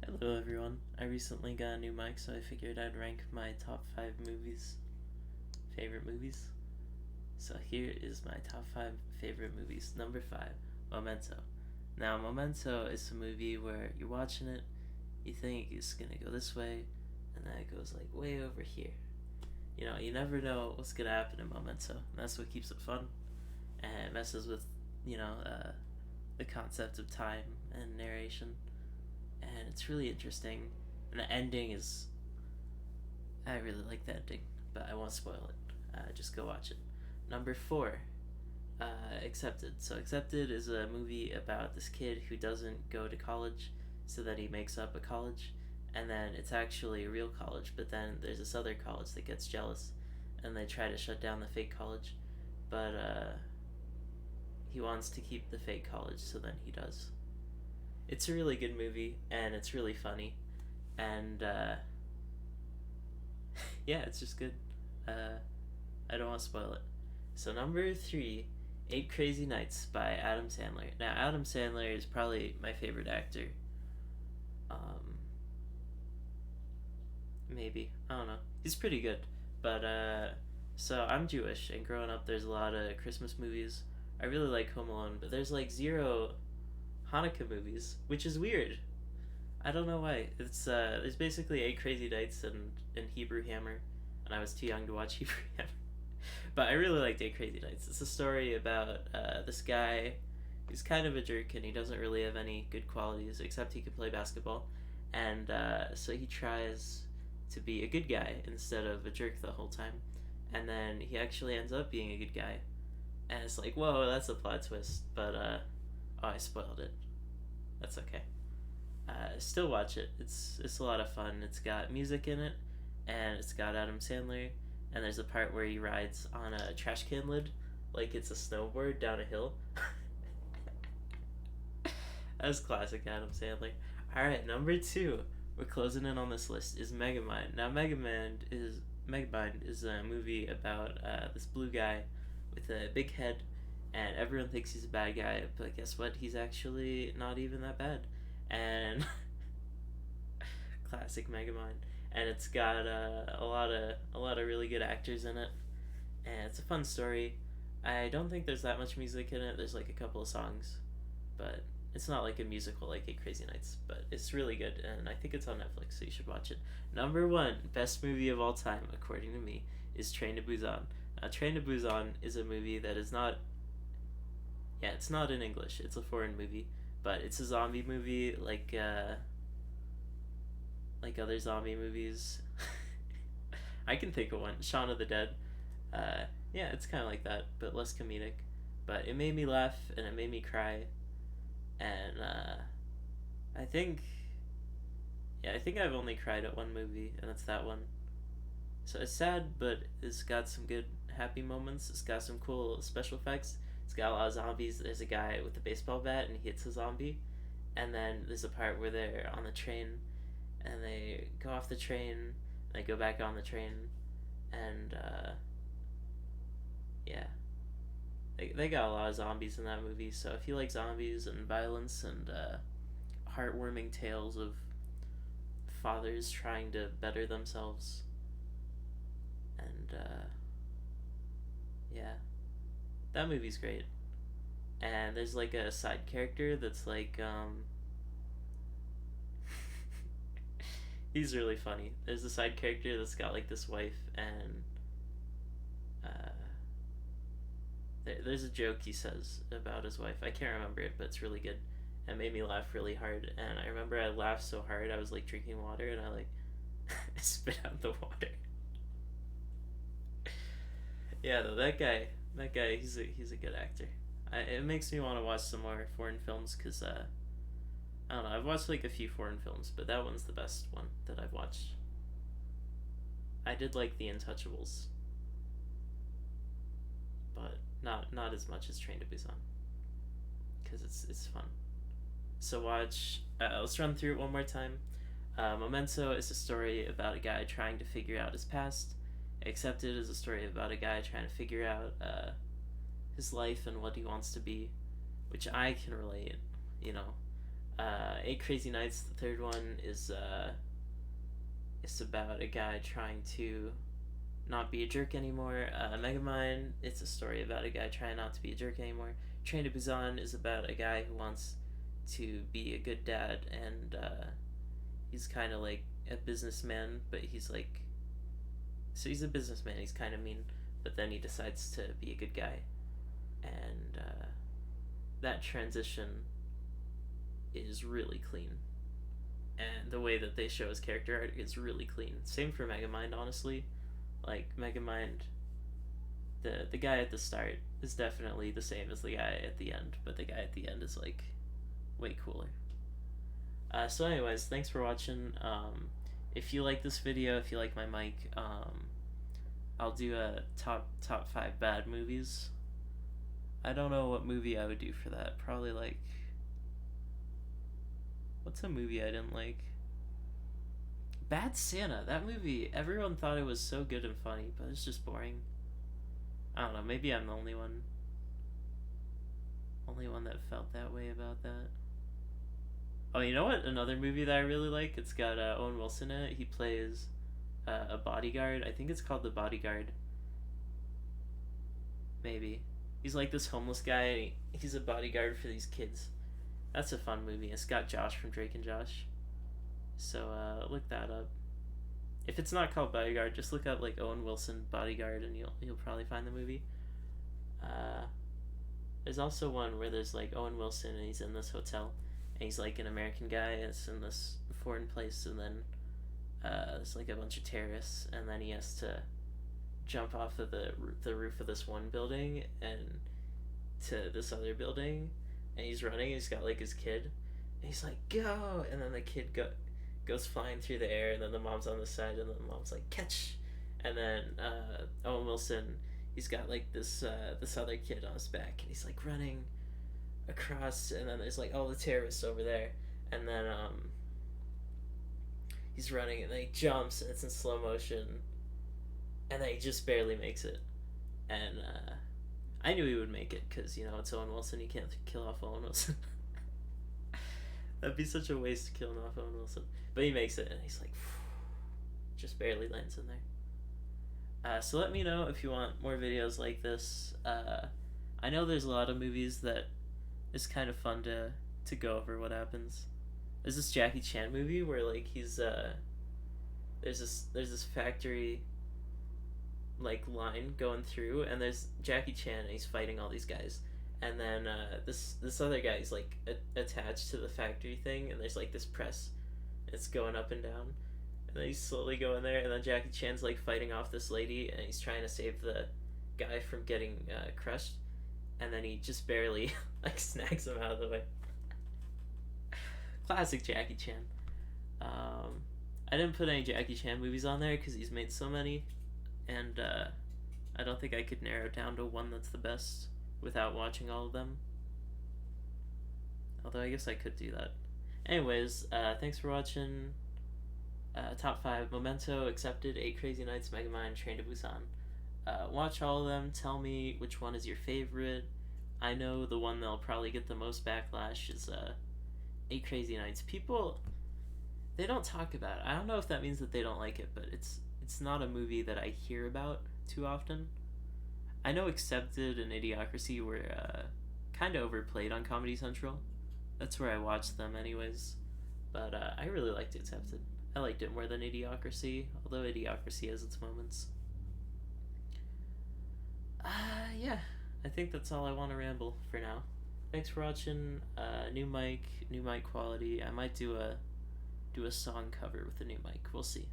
Hello everyone. I recently got a new mic, so I figured I'd rank my top 5 favorite movies. So here is my top 5 favorite movies. Number 5, Memento. Now, Memento is a movie where you're watching it, you think it's gonna go this way, and then it goes like way over here. You never know what's gonna happen in Memento, and that's what keeps it fun, and it messes with, you know, uh, the concept of time and narration, and it's really interesting. And the ending is, I really like the ending, but I won't spoil it. Just go watch it. Number 4, Accepted. So Accepted is a movie about this kid who doesn't go to college, so that he makes up a college, and then it's actually a real college. But then there's this other college that gets jealous, and they try to shut down the fake college, but he wants to keep the fake college, so then he does. It's a really good movie, and it's really funny, and yeah, it's just good. Uh, I don't want to spoil it. So number 3, Eight Crazy Nights by Adam Sandler. Now Adam Sandler is probably my favorite actor. Um, Maybe, I don't know. He's pretty good, but so I'm Jewish, and growing up, there's a lot of Christmas movies. I really like Home Alone, but there's like zero Hanukkah movies, which is weird. I don't know why. It's there's basically Eight Crazy Nights and Hebrew Hammer, and I was too young to watch Hebrew Hammer. But I really liked Eight Crazy Nights. It's a story about this guy who's kind of a jerk, and he doesn't really have any good qualities except he can play basketball, and so he tries to be a good guy instead of a jerk the whole time, and then he actually ends up being a good guy, and it's like, whoa, that's a plot twist. But oh, I spoiled it. That's okay. Still watch it. It's a lot of fun. It's got music in it, and it's got Adam Sandler. And there's a part where he rides on a trash can lid, like it's a snowboard down a hill. That's classic Adam Sandler. All right, number 2. We're closing in on this list is Megamind. Now, Megamind is a movie about this blue guy with a big head, and everyone thinks he's a bad guy, but guess what? He's actually not even that bad. And classic Megamind, and it's got a lot of really good actors in it, and it's a fun story. I don't think there's that much music in it. There's like a couple of songs, but it's not like a musical like Eight Crazy Nights. But it's really good, and I think it's on Netflix, so you should watch it. Number 1, best movie of all time, according to me, is Train to Busan. Train to Busan is a movie that is not. Yeah, it's not in English. It's a foreign movie, but it's a zombie movie like other zombie movies. I can think of one, Shaun of the Dead. Yeah, it's kind of like that, but less comedic. But it made me laugh and it made me cry, and I think, yeah, I think I've only cried at one movie, and that's that one. So it's sad, but it's got some good happy moments. It's got some cool special effects. It's got a lot of zombies. There's a guy with a baseball bat and he hits a zombie, and then there's a part where they're on the train and they go off the train and they go back on the train, and yeah, they got a lot of zombies in that movie. So if you like zombies and violence and heartwarming tales of fathers trying to better themselves, and yeah, that movie's great. And there's like a side character that's like he's really funny. There's a side character that's got like this wife, and uh, there's a joke he says about his wife. I can't remember it, but it's really good. It made me laugh really hard, and I remember I laughed so hard I was like drinking water, and I like spit out the water. Yeah, though that guy, he's a good actor. It makes me want to watch some more foreign films because I don't know. I've watched like a few foreign films, but that one's the best one that I've watched. I did like The Untouchables, but not as much as Train to Busan because it's fun. So watch. Let's run through it one more time. Memento is a story about a guy trying to figure out his past. Accepted is a story about a guy trying to figure out his life and what he wants to be, which I can relate. You know, Eight Crazy Nights, the third one, is it's about a guy trying to not be a jerk anymore. Megamind, it's a story about a guy trying not to be a jerk anymore. Train to Busan is about a guy who wants to be a good dad, and he's kind of like a businessman, but he's like, so he's a businessman, he's kind of mean, but then he decides to be a good guy, and that transition is really clean, and the way that they show his character art is really clean. Same for Megamind, honestly. Like Megamind, the guy at the start is definitely the same as the guy at the end, but the guy at the end is like way cooler. So anyways, thanks for watching. If you like this video, if you like my mic, I'll do a top 5 bad movies. I don't know what movie I would do for that. Probably like, what's a movie I didn't like? Bad Santa. That movie, everyone thought it was so good and funny, but it's just boring. I don't know, maybe I'm the only one that felt that way about that. Oh, you know what? Another movie that I really like, it's got Owen Wilson in it. He plays a bodyguard. I think it's called The Bodyguard. Maybe. He's like this homeless guy, and he's a bodyguard for these kids. That's a fun movie. It's got Josh from Drake and Josh. So look that up. If it's not called Bodyguard, just look up like Owen Wilson Bodyguard, and you'll probably find the movie. There's also one where there's like Owen Wilson, and he's in this hotel, and he's like an American guy. It's in this foreign place, and then there's like a bunch of terrorists, and then he has to jump off of the roof of this one building and to this other building, and he's running. He's got like his kid, and he's like, go, and then the kid goes flying through the air, and then the mom's on the side, and then the mom's like, catch, and then Owen Wilson, he's got like this other kid on his back, and he's like running across, and then there's like all the terrorists over there, and then he's running, and then he jumps, and it's in slow motion, and then he just barely makes it, and I knew he would make it, because, you know, it's Owen Wilson, you can't kill off Owen Wilson. That'd be such a waste to kill off Owen Wilson. But he makes it, and he's like, just barely lands in there. So let me know if you want more videos like this. I know there's a lot of movies that it's kind of fun to go over what happens. There's this Jackie Chan movie where like he's there's this factory like line going through, and there's Jackie Chan, and he's fighting all these guys. And then this other guy is like attached to the factory thing, and there's like this press. It's going up and down, and then he's slowly going there, and then Jackie Chan's like fighting off this lady, and he's trying to save the guy from getting crushed, and then he just barely like snags him out of the way. Classic Jackie Chan. I didn't put any Jackie Chan movies on there because he's made so many, and I don't think I could narrow down to one that's the best without watching all of them. Although I guess I could do that. Anyways, thanks for watching. Top 5: Memento, Accepted, 8 Crazy Nights, Megamind, Train to Busan. Watch all of them. Tell me which one is your favorite. I know the one that'll probably get the most backlash is 8 Crazy Nights. People, they don't talk about it. I don't know if that means that they don't like it, but it's not a movie that I hear about too often. I know Accepted and Idiocracy were kind of overplayed on Comedy Central. That's where I watched them anyways. But I really liked Accepted. I liked it more than Idiocracy, although Idiocracy has its moments. Yeah, I think that's all I want to ramble for now. Thanks for watching. New mic quality. I might do a song cover with the new mic. We'll see.